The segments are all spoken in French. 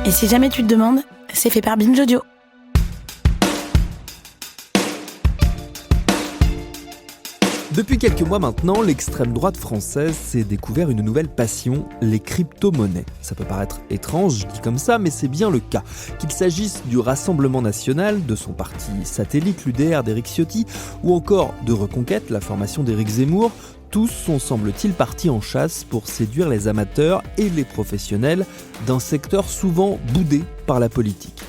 Et si jamais tu te demandes, c'est fait par Binge Audio. Depuis quelques mois maintenant, l'extrême droite française s'est découvert une nouvelle passion, les crypto-monnaies. Ça peut paraître étrange, je dis comme ça, mais c'est bien le cas. Qu'il s'agisse du Rassemblement National, de son parti satellite, l'UDR d'Éric Ciotti, ou encore de Reconquête, la formation d'Éric Zemmour, tous sont, semble-t-il, partis en chasse pour séduire les amateurs et les professionnels d'un secteur souvent boudé par la politique.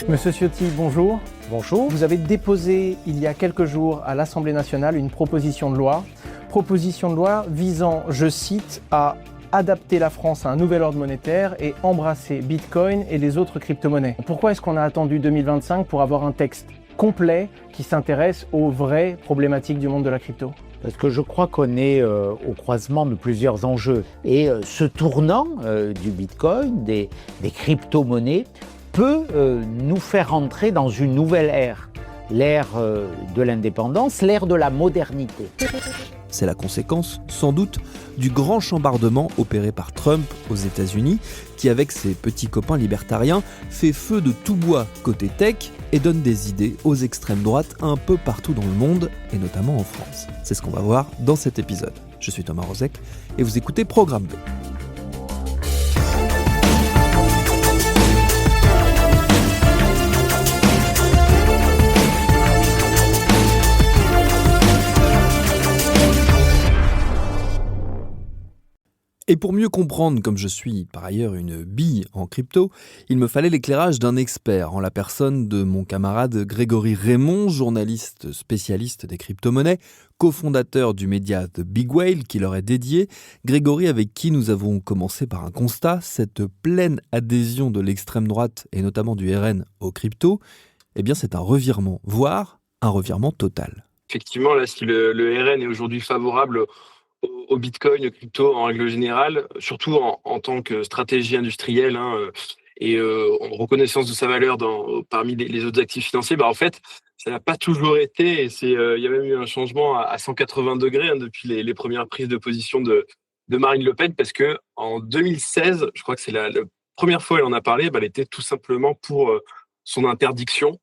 Monsieur Ciotti, bonjour. Bonjour. Vous avez déposé il y a quelques jours à l'Assemblée nationale une proposition de loi visant, je cite, à adapter la France à un nouvel ordre monétaire et embrasser Bitcoin et les autres crypto-monnaies. Pourquoi est-ce qu'on a attendu 2025 pour avoir un texte complet qui s'intéresse aux vraies problématiques du monde de la crypto ? Parce que je crois qu'on est au croisement de plusieurs enjeux. Et ce tournant du Bitcoin, des crypto-monnaies, peut nous faire entrer dans une nouvelle ère, l'ère de l'indépendance, l'ère de la modernité. C'est la conséquence, sans doute, du grand chambardement opéré par Trump aux États-Unis, qui, avec ses petits copains libertariens, fait feu de tout bois côté tech et donne des idées aux extrêmes droites un peu partout dans le monde, et notamment en France. C'est ce qu'on va voir dans cet épisode. Je suis Thomas Rozek et vous écoutez Programme B. Et pour mieux comprendre, comme je suis par ailleurs une bille en crypto, il me fallait l'éclairage d'un expert, en la personne de mon camarade Grégory Raymond, journaliste spécialiste des crypto-monnaies, cofondateur du média The Big Whale qui leur est dédié. Grégory, avec qui nous avons commencé par un constat, cette pleine adhésion de l'extrême droite et notamment du RN aux cryptos, eh bien c'est un revirement, voire un revirement total. Effectivement, là, si le RN est aujourd'hui favorable au Bitcoin, au crypto en règle générale, surtout en tant que stratégie industrielle et en reconnaissance de sa valeur parmi les autres actifs financiers, en fait, ça n'a pas toujours été, et il y a même eu un changement à 180 degrés depuis les premières prises de position de Marine Le Pen, parce que en 2016, je crois que c'est la première fois qu'elle en a parlé, elle était tout simplement pour son interdiction.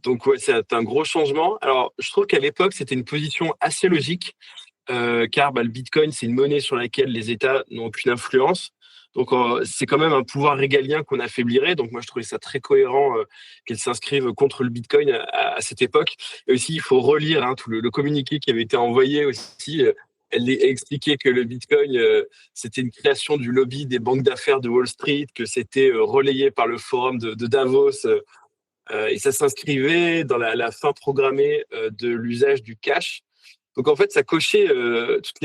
Donc ouais, c'est un gros changement. Alors, je trouve qu'à l'époque, c'était une position assez logique, car le Bitcoin, c'est une monnaie sur laquelle les États n'ont aucune influence. Donc, c'est quand même un pouvoir régalien qu'on affaiblirait. Donc, moi, je trouvais ça très cohérent qu'elle s'inscrive contre le Bitcoin à cette époque. Et aussi, il faut relire tout le communiqué qui avait été envoyé aussi. Elle expliquait que le Bitcoin, c'était une création du lobby des banques d'affaires de Wall Street, que c'était relayé par le forum de Davos. Et ça s'inscrivait dans la fin programmée de l'usage du cash. Donc en fait, ça cochait toutes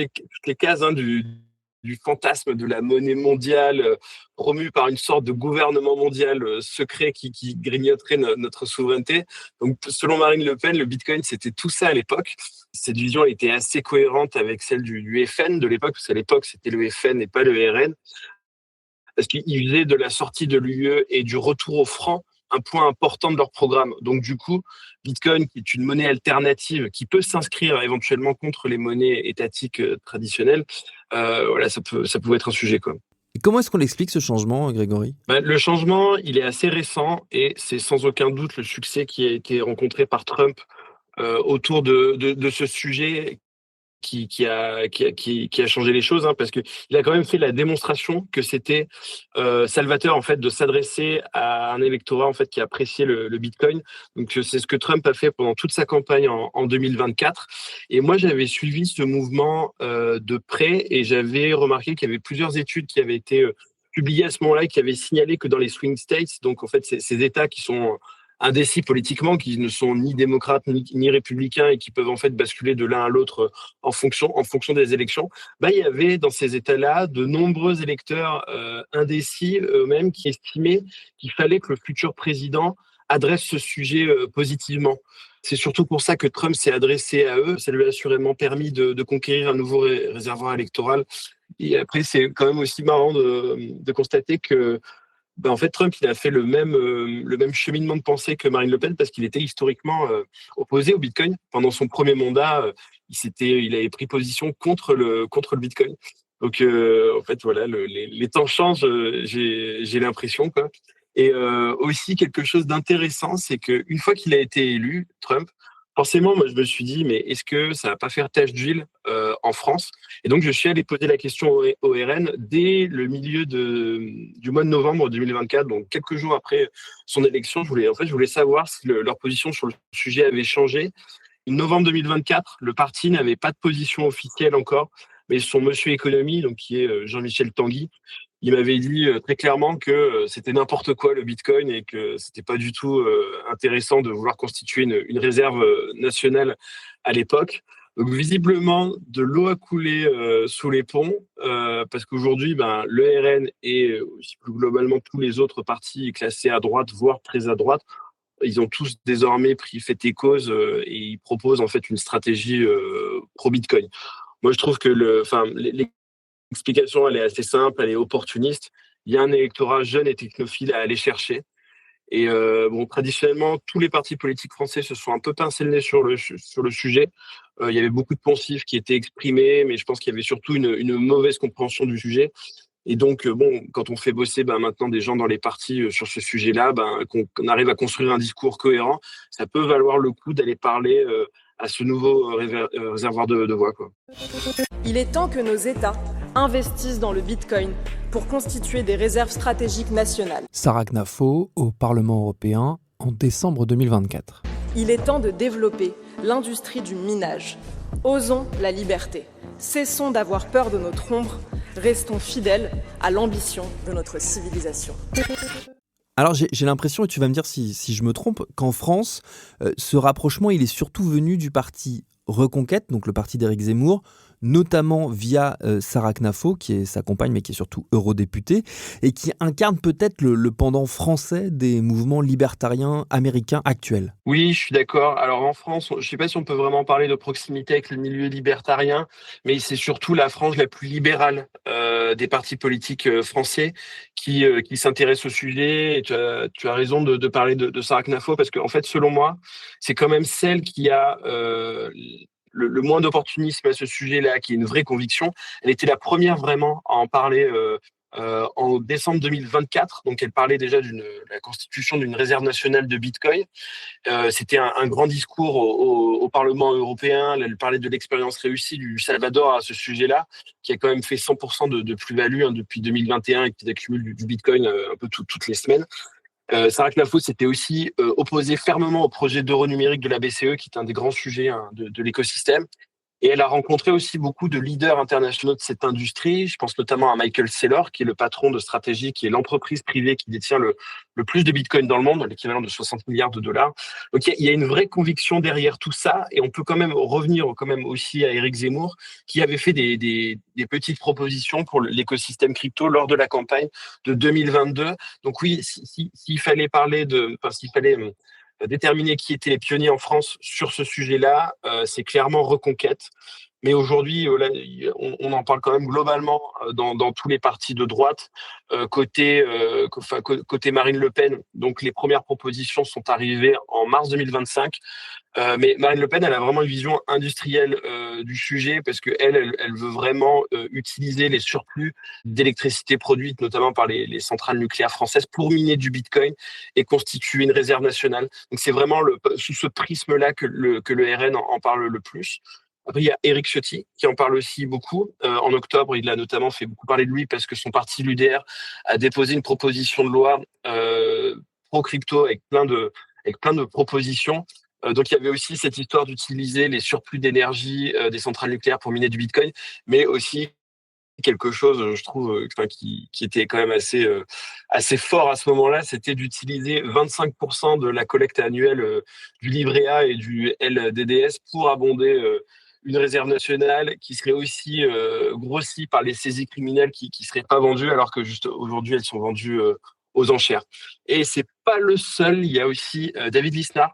les cases du fantasme de la monnaie mondiale promue par une sorte de gouvernement mondial secret qui grignoterait notre souveraineté. Donc selon Marine Le Pen, le Bitcoin, c'était tout ça à l'époque. Cette vision était assez cohérente avec celle du FN de l'époque, parce qu'à l'époque, c'était le FN et pas le RN. Parce qu'ils faisaient de la sortie de l'UE et du retour au franc un point important de leur programme. Donc du coup, Bitcoin, qui est une monnaie alternative qui peut s'inscrire éventuellement contre les monnaies étatiques traditionnelles, ça pouvait être un sujet, quoi. Et comment est-ce qu'on explique ce changement, Grégory ? Le changement, il est assez récent, et c'est sans aucun doute le succès qui a été rencontré par Trump autour de ce sujet qui a changé les choses, parce que il a quand même fait la démonstration que c'était salvateur en fait de s'adresser à un électorat en fait qui appréciait le Bitcoin. Donc c'est ce que Trump a fait pendant toute sa campagne en 2024. Et moi j'avais suivi ce mouvement de près, et j'avais remarqué qu'il y avait plusieurs études qui avaient été publiées à ce moment-là, qui avaient signalé que dans les swing states, donc en fait ces États qui sont indécis politiquement, qui ne sont ni démocrates ni républicains, et qui peuvent en fait basculer de l'un à l'autre en fonction des élections, il y avait dans ces États-là de nombreux électeurs indécis eux-mêmes qui estimaient qu'il fallait que le futur président adresse ce sujet positivement. C'est surtout pour ça que Trump s'est adressé à eux. Ça lui a assurément permis de conquérir un nouveau réservoir électoral. Et après, c'est quand même aussi marrant de constater que en fait, Trump, il a fait le même cheminement de pensée que Marine Le Pen, parce qu'il était historiquement opposé au Bitcoin. Pendant son premier mandat, il avait pris position contre le Bitcoin. Donc, en fait, voilà, les temps changent, j'ai l'impression, quoi. Et aussi, quelque chose d'intéressant, c'est qu'une fois qu'il a été élu, Trump, forcément, moi, je me suis dit, mais est-ce que ça va pas faire tache d'huile en France? Et donc, je suis allé poser la question au RN dès le milieu du mois de novembre 2024, donc quelques jours après son élection. Je voulais savoir si leur position sur le sujet avait changé. En novembre 2024, le parti n'avait pas de position officielle encore, mais son monsieur économie, donc qui est Jean-Michel Tanguy, il m'avait dit très clairement que c'était n'importe quoi le Bitcoin et que c'était pas du tout intéressant de vouloir constituer une réserve nationale à l'époque. Donc visiblement, de l'eau a coulé sous les ponts parce qu'aujourd'hui, le RN et aussi plus globalement tous les autres partis classés à droite, voire très à droite, ils ont tous désormais pris fait et cause et ils proposent en fait une stratégie pro-Bitcoin. Moi, je trouve que l'explication, elle est assez simple, elle est opportuniste. Il y a un électorat jeune et technophile à aller chercher. Et traditionnellement, tous les partis politiques français se sont un peu pincés le nez sur le sujet. Il y avait beaucoup de poncifs qui étaient exprimés, mais je pense qu'il y avait surtout une mauvaise compréhension du sujet. Et donc, quand on fait bosser maintenant des gens dans les partis sur ce sujet-là, qu'on arrive à construire un discours cohérent, ça peut valoir le coup d'aller parler à ce nouveau réservoir de voix, quoi. Il est temps que nos États investissent dans le Bitcoin pour constituer des réserves stratégiques nationales. Sarah Knafo au Parlement européen en décembre 2024. Il est temps de développer l'industrie du minage. Osons la liberté. Cessons d'avoir peur de notre ombre. Restons fidèles à l'ambition de notre civilisation. Alors j'ai l'impression, et tu vas me dire si je me trompe, qu'en France, ce rapprochement il est surtout venu du parti Reconquête, donc le parti d'Éric Zemmour, notamment via Sarah Knafo, qui est sa compagne, mais qui est surtout eurodéputée, et qui incarne peut-être le pendant français des mouvements libertariens américains actuels. Oui, je suis d'accord. Alors en France, je ne sais pas si on peut vraiment parler de proximité avec le milieu libertarien, mais c'est surtout la frange la plus libérale des partis politiques français qui s'intéressent au sujet. Et tu as raison de parler de Sarah Knafo, parce qu'en fait, selon moi, c'est quand même celle qui a le moins d'opportunisme à ce sujet-là, qui est une vraie conviction. Elle était la première vraiment à en parler en décembre 2024. Donc, elle parlait déjà de la constitution d'une réserve nationale de Bitcoin. C'était un grand discours au Parlement européen. Elle parlait de l'expérience réussie du Salvador à ce sujet-là, qui a quand même fait 100% de plus-value depuis 2021 et qui accumule du Bitcoin un peu toutes les semaines. Sarah Knafo s'était aussi opposée fermement au projet d'euro numérique de la BCE, qui est un des grands sujets de l'écosystème. Et elle a rencontré aussi beaucoup de leaders internationaux de cette industrie. Je pense notamment à Michael Saylor, qui est le patron de Strategy, qui est l'entreprise privée qui détient le plus de Bitcoin dans le monde, l'équivalent de 60 milliards de dollars. Donc il y a une vraie conviction derrière tout ça. Et on peut quand même revenir aussi à Éric Zemmour, qui avait fait des petites propositions pour l'écosystème crypto lors de la campagne de 2022. Donc oui, s'il fallait déterminer qui étaient les pionniers en France sur ce sujet-là, c'est clairement Reconquête. Mais aujourd'hui, on en parle quand même globalement dans tous les partis de droite, côté Marine Le Pen. Donc les premières propositions sont arrivées en mars 2025. Mais Marine Le Pen, elle a vraiment une vision industrielle du sujet, parce qu'elle veut vraiment utiliser les surplus d'électricité produite, notamment par les centrales nucléaires françaises, pour miner du Bitcoin et constituer une réserve nationale. Donc c'est vraiment sous ce prisme-là que le RN en parle le plus. Après, il y a Éric Ciotti qui en parle aussi beaucoup. En octobre, il a notamment fait beaucoup parler de lui parce que son parti, l'UDR, a déposé une proposition de loi pro-crypto avec plein de propositions. Donc, il y avait aussi cette histoire d'utiliser les surplus d'énergie des centrales nucléaires pour miner du Bitcoin, mais aussi quelque chose, je trouve, qui était quand même assez fort à ce moment-là, c'était d'utiliser 25% de la collecte annuelle du livret A et du LDDS pour abonder une réserve nationale qui serait aussi grossie par les saisies criminelles qui seraient pas vendues, alors que juste aujourd'hui elles sont vendues aux enchères. Et c'est pas le seul. Il y a aussi David Lisnard,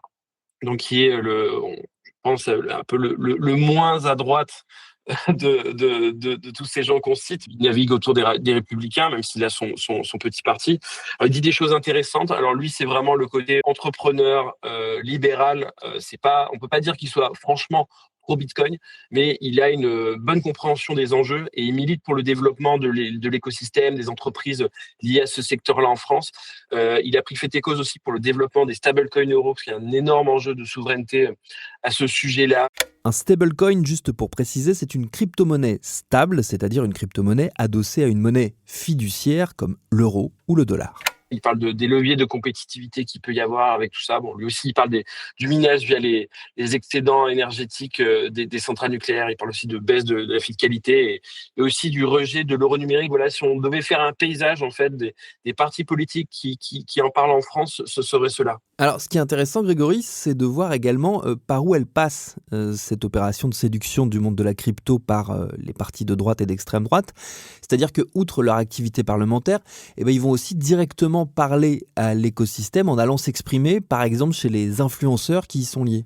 donc qui est je pense un peu le moins à droite de tous ces gens qu'on cite. Il navigue autour des Républicains, même s'il a son petit parti. Alors, il dit des choses intéressantes. Alors lui, c'est vraiment le côté entrepreneur, libéral. On peut pas dire qu'il soit franchement pro-Bitcoin, mais il a une bonne compréhension des enjeux et il milite pour le développement de l'écosystème, des entreprises liées à ce secteur-là en France. Il a pris fait et cause aussi pour le développement des stablecoins euros, parce qu'il y a un énorme enjeu de souveraineté à ce sujet-là. Un stablecoin, juste pour préciser, c'est une crypto-monnaie stable, c'est-à-dire une crypto-monnaie adossée à une monnaie fiduciaire comme l'euro ou le dollar. Il parle des leviers de compétitivité qu'il peut y avoir avec tout ça. Bon, lui aussi, il parle du minage via les excédents énergétiques des centrales nucléaires. Il parle aussi de baisse de la fiscalité et aussi du rejet de l'euro numérique. Voilà, si on devait faire un paysage en fait des partis politiques qui en parlent en France, ce serait cela. Alors, ce qui est intéressant, Grégory, c'est de voir également par où elle passe, cette opération de séduction du monde de la crypto par les partis de droite et d'extrême droite. C'est-à-dire que, outre leur activité parlementaire, ils vont aussi directement parler à l'écosystème en allant s'exprimer, par exemple, chez les influenceurs qui y sont liés.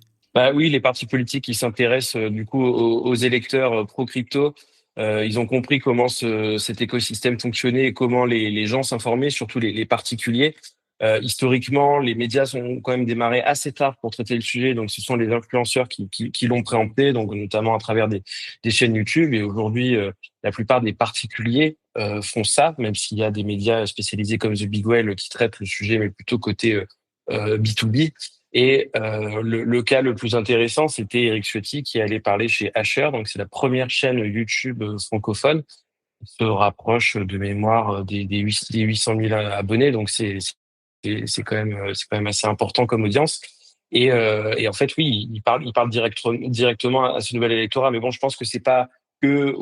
Oui, les partis politiques qui s'intéressent du coup aux électeurs pro-crypto, ils ont compris comment cet écosystème fonctionnait et comment les gens s'informaient, surtout les particuliers. Historiquement, les médias ont quand même démarré assez tard pour traiter le sujet, donc ce sont les influenceurs qui l'ont préempté, donc notamment à travers des chaînes YouTube. Et aujourd'hui, la plupart des particuliers font ça, même s'il y a des médias spécialisés comme The Big Whale qui traitent le sujet, mais plutôt côté B2B. Et le cas le plus intéressant, c'était Éric Ciotti qui allait parler chez Asher, donc c'est la première chaîne YouTube francophone. Il se rapproche de mémoire des 800 000 abonnés, donc c'est quand même assez important comme audience. Et en fait, oui, il parle directement à ce nouvel électorat. Mais bon, je pense que c'est pas que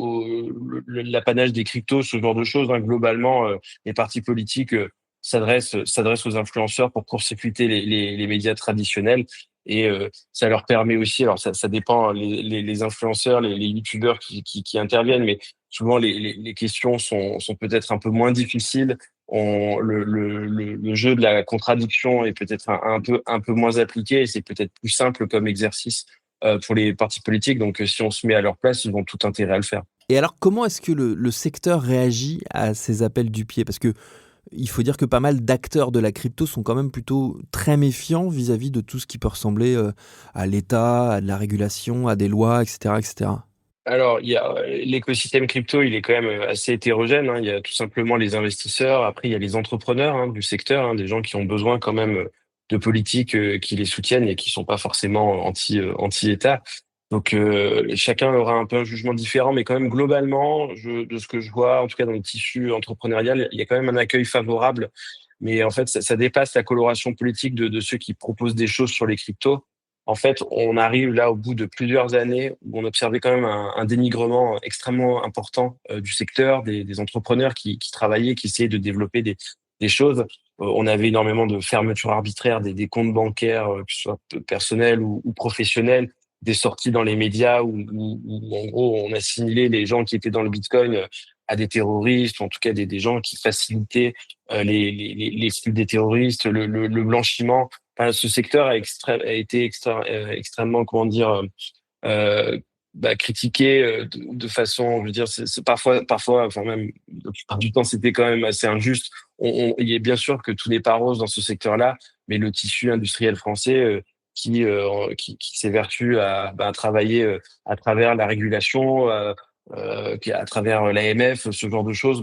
l'apanage des cryptos, ce genre de choses. Hein. Globalement, les partis politiques s'adressent aux influenceurs pour court-circuiter les médias traditionnels. Et ça leur permet aussi, alors ça dépend, les influenceurs, les youtubeurs qui interviennent, mais souvent les questions sont peut-être un peu moins difficiles. Le jeu de la contradiction est peut-être un peu moins appliqué et c'est peut-être plus simple comme exercice pour les partis politiques. Donc, si on se met à leur place, ils ont tout intérêt à le faire. Et alors, comment est-ce que le secteur réagit à ces appels du pied ? Parce que il faut dire que pas mal d'acteurs de la crypto sont quand même plutôt très méfiants vis-à-vis de tout ce qui peut ressembler à l'État, à de la régulation, à des lois, etc., etc. Alors, il y a l'écosystème crypto, il est quand même assez hétérogène. Hein. Il y a tout simplement les investisseurs. Après, il y a les entrepreneurs du secteur, des gens qui ont besoin quand même de politiques qui les soutiennent et qui sont pas forcément anti-État. Donc, chacun aura un peu un jugement différent, mais quand même globalement, de ce que je vois, en tout cas dans le tissu entrepreneurial, il y a quand même un accueil favorable. Mais en fait, ça dépasse la coloration politique de ceux qui proposent des choses sur les cryptos. En fait, on arrive là au bout de plusieurs années où on observait quand même un dénigrement extrêmement important du secteur, des entrepreneurs qui travaillaient, qui essayaient de développer des choses. On avait énormément de fermetures arbitraires des comptes bancaires, que ce soit personnels ou professionnels, des sorties dans les médias où en gros on assimilait les gens qui étaient dans le Bitcoin à des terroristes, ou en tout cas des gens qui facilitaient les flux des terroristes, le blanchiment. Enfin, ce secteur a été extrêmement, comment dire, critiqué de façon, je veux dire, c'est parfois, enfin même la plupart du temps, c'était quand même assez injuste. Il est bien sûr que tout n'est pas rose dans ce secteur-là, mais le tissu industriel français qui s'évertue à travailler à travers la régulation, à travers l'AMF, ce genre de choses,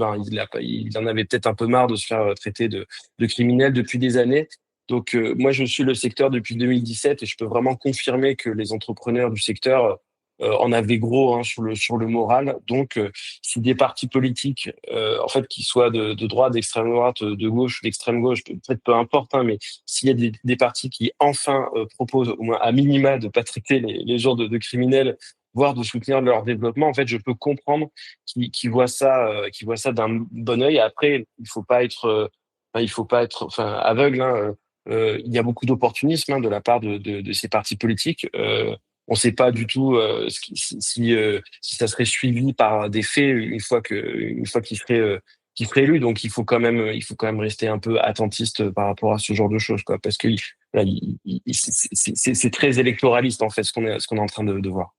il en avait peut-être un peu marre de se faire traiter de criminel depuis des années. Donc moi, je suis le secteur depuis 2017 et je peux vraiment confirmer que les entrepreneurs du secteur en avaient gros sur le moral. Donc, si des partis politiques, en fait, qui soient de droite, d'extrême droite, de gauche, d'extrême gauche, peut-être peu importe, mais s'il y a des partis qui enfin proposent au moins à minima de pas traiter les gens de criminels, voire de soutenir leur développement, en fait, je peux comprendre qu'ils voient ça d'un bon œil. Après, il faut pas être aveugle. Il y a beaucoup d'opportunisme de la part de ces partis politiques. On ne sait pas du tout si ça serait suivi par des faits une fois qu'il serait élu. Donc il faut quand même rester un peu attentiste par rapport à ce genre de choses, quoi, parce que là, c'est très électoraliste en fait ce qu'on est en train de voir.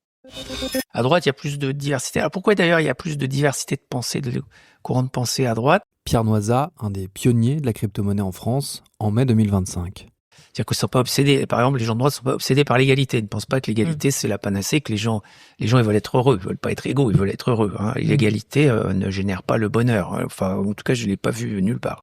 À droite, il y a plus de diversité. Alors pourquoi d'ailleurs il y a plus de diversité de pensée, de courants de pensée à droite ? Pierre Noisa, un des pionniers de la crypto-monnaie en France, en mai 2025. C'est-à-dire qu'ils sont pas obsédés. Par exemple, les gens de droite sont pas obsédés par l'égalité. Ils ne pensent pas que l'égalité, c'est la panacée, que les gens, ils veulent être heureux. Ils veulent pas être égaux, ils veulent être heureux. Hein. L'égalité ne génère pas le bonheur. Enfin, en tout cas, je l'ai pas vu nulle part.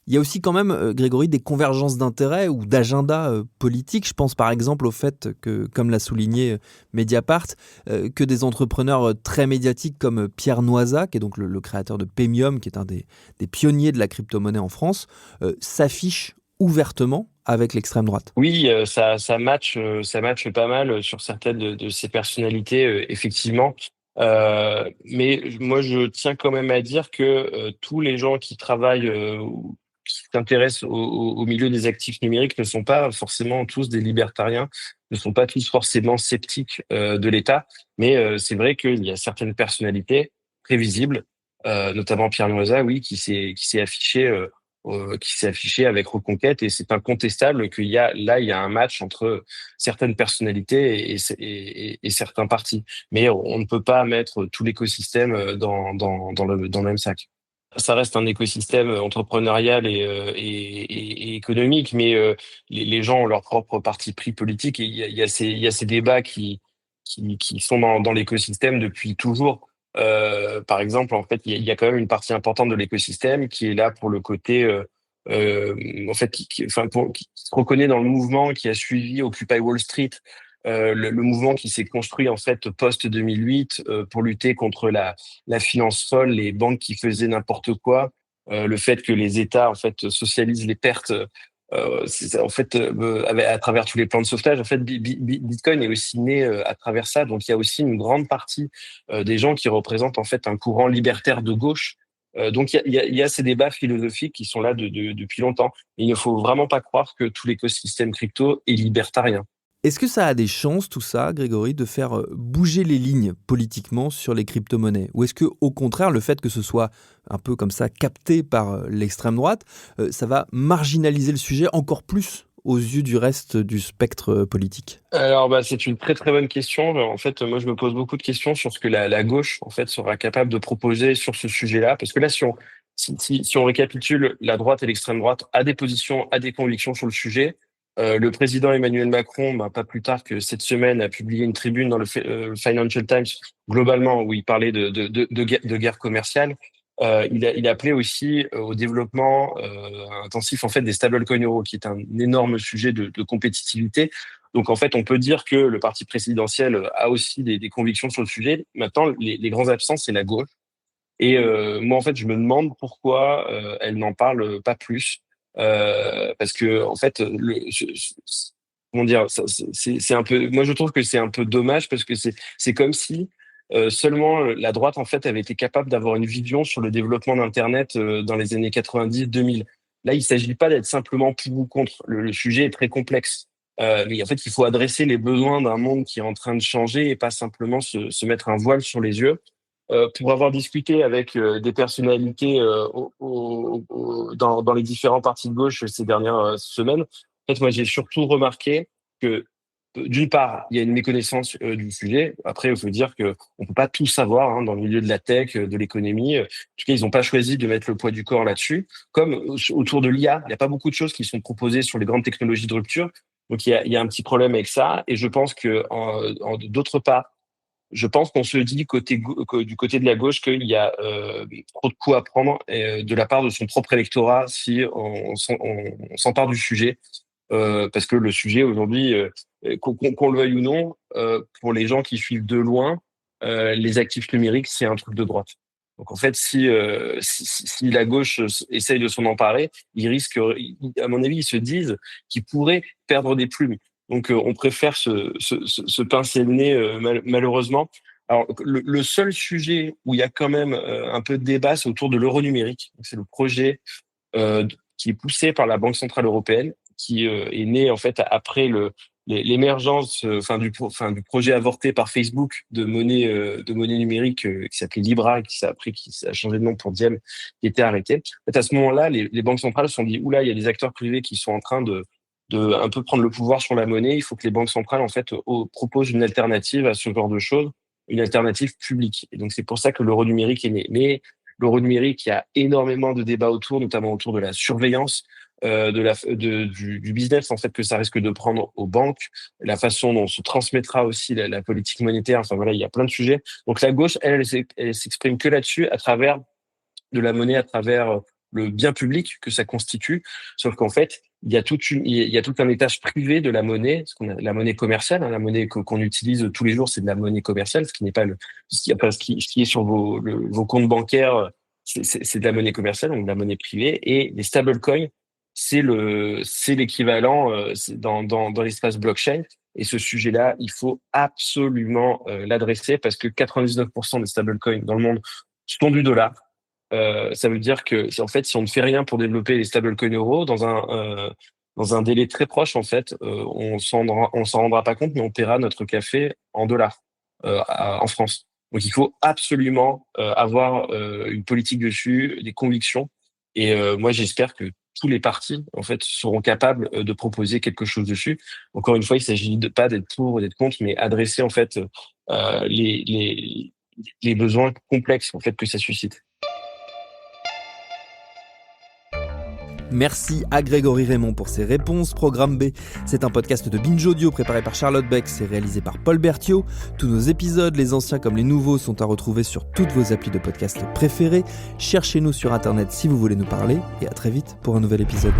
Il y a aussi quand même, Grégory, des convergences d'intérêts ou d'agenda politiques. Je pense par exemple au fait que, comme l'a souligné Mediapart, que des entrepreneurs très médiatiques comme Pierre Noisa, qui est donc le créateur de Paymium, qui est un des pionniers de la crypto-monnaie en France, s'affichent ouvertement avec l'extrême droite. Oui, ça match pas mal sur certaines de ces personnalités, effectivement. Mais moi, je tiens quand même à dire que tous les gens qui travaillent ou qui s'intéressent au milieu des actifs numériques ne sont pas forcément tous des libertariens, ne sont pas tous forcément sceptiques de l'État. Mais c'est vrai qu'il y a certaines personnalités très visibles, notamment Pierre Noisa, oui, qui s'est affiché avec Reconquête, et c'est incontestable qu'il y a un match entre certaines personnalités et certains partis. Mais on ne peut pas mettre tout l'écosystème dans le même sac. Ça reste un écosystème entrepreneurial et économique, mais les gens ont leur propre parti pris politique, et il y a ces débats qui sont dans l'écosystème depuis toujours. Par exemple, en fait, il y a quand même une partie importante de l'écosystème qui est là pour le côté, en fait, qui se reconnaît dans le mouvement qui a suivi Occupy Wall Street, le mouvement qui s'est construit en fait post 2008 pour lutter contre la finance folle, les banques qui faisaient n'importe quoi, le fait que les États en fait socialisent les pertes. En fait, à travers tous les plans de sauvetage, en fait, Bitcoin est aussi né à travers ça. Donc, il y a aussi une grande partie des gens qui représentent en fait un courant libertaire de gauche. Donc, il y a ces débats philosophiques qui sont là depuis longtemps. Et il ne faut vraiment pas croire que tout l'écosystème crypto est libertarien. Est-ce que ça a des chances, tout ça, Grégory, de faire bouger les lignes politiquement sur les crypto-monnaies? Ou est-ce que, au contraire, le fait que ce soit un peu comme ça capté par l'extrême droite, ça va marginaliser le sujet encore plus aux yeux du reste du spectre politique? Alors, c'est une très très bonne question. En fait, moi, je me pose beaucoup de questions sur ce que la gauche, en fait, sera capable de proposer sur ce sujet-là. Parce que là, si on récapitule, la droite et l'extrême droite a des positions, a des convictions sur le sujet. Le président Emmanuel Macron, pas plus tard que cette semaine, a publié une tribune dans le Financial Times, globalement, où il parlait de guerre commerciale. Il a appelé aussi au développement intensif en fait des stablecoins euros, qui est un énorme sujet de compétitivité. Donc en fait, on peut dire que le parti présidentiel a aussi des convictions sur le sujet. Maintenant, les grands absents, c'est la gauche. Et moi, en fait, je me demande pourquoi elle n'en parle pas plus. Parce que en fait, comment dire, c'est un peu. Moi, je trouve que c'est un peu dommage, parce que c'est comme si seulement la droite en fait avait été capable d'avoir une vision sur le développement d'Internet dans les années 90-2000. Là, il s'agit pas d'être simplement pour ou contre. Le sujet est très complexe. Mais en fait, il faut adresser les besoins d'un monde qui est en train de changer, et pas simplement se mettre un voile sur les yeux. Pour avoir discuté avec des personnalités dans les différents partis de gauche ces dernières semaines, en fait, moi, j'ai surtout remarqué que, d'une part, il y a une méconnaissance du sujet. Après, il faut dire que on peut pas tout savoir dans le milieu de la tech, de l'économie. En tout cas, ils n'ont pas choisi de mettre le poids du corps là-dessus. Comme autour de l'IA, il n'y a pas beaucoup de choses qui sont proposées sur les grandes technologies de rupture. Donc, il y a un petit problème avec ça. Et je pense que, d'autre part, je pense qu'on se dit du côté de la gauche qu'il y a trop de coups à prendre de la part de son propre électorat si on s'empare du sujet. Parce que le sujet aujourd'hui, qu'on le veuille ou non, pour les gens qui suivent de loin, les actifs numériques, c'est un truc de droite. Donc en fait, si la gauche essaye de s'en emparer, ils risquent, à mon avis, ils se disent qu'ils pourraient perdre des plumes. Donc on préfère se pincer le nez, malheureusement. Alors le seul sujet où il y a quand même un peu de débat, c'est autour de l'euro numérique. C'est le projet qui est poussé par la Banque centrale européenne, qui est né en fait après l'émergence du projet avorté par Facebook de monnaie numérique qui s'appelait Libra, et qui a changé de nom pour Diem, qui était arrêté. En fait, à ce moment-là, les banques centrales se sont dit oula, il y a des acteurs privés qui sont en train de un peu prendre le pouvoir sur la monnaie. Il faut que les banques centrales en fait proposent une alternative à ce genre de choses, une alternative publique. Et donc c'est pour ça que l'euro numérique est né. Mais l'euro numérique, il y a énormément de débats autour, notamment autour de la surveillance. du business en fait que ça risque de prendre aux banques, la façon dont se transmettra aussi la politique monétaire. Enfin voilà, il y a plein de sujets. Donc la gauche, elle s'exprime que là-dessus à travers de la monnaie, à travers le bien public que ça constitue. Sauf qu'en fait, il y a tout un étage privé de la monnaie, la monnaie commerciale, la monnaie qu'on utilise tous les jours, c'est de la monnaie commerciale, ce qui n'est pas ce qui est sur vos comptes bancaires, c'est de la monnaie commerciale, donc de la monnaie privée. Et les stablecoins, c'est l'équivalent dans l'espace blockchain. Et ce sujet-là, il faut absolument l'adresser parce que 99% des stablecoins dans le monde sont du dollar. Ça veut dire que en fait, si on ne fait rien pour développer les stablecoins euros dans un délai très proche, en fait, on s'en rendra pas compte, mais on paiera notre café en dollars en France. Donc, il faut absolument avoir une politique dessus, des convictions. Et moi, j'espère que tous les partis, en fait, seront capables de proposer quelque chose dessus. Encore une fois, il s'agit pas d'être pour ou d'être contre, mais adresser en fait les besoins complexes en fait que ça suscite. Merci à Grégory Raymond pour ses réponses. Programme B, c'est un podcast de Binge Audio préparé par Charlotte Bex et réalisé par Paul Berthiaud. Tous nos épisodes, les anciens comme les nouveaux, sont à retrouver sur toutes vos applis de podcast préférés. Cherchez-nous sur Internet si vous voulez nous parler et à très vite pour un nouvel épisode.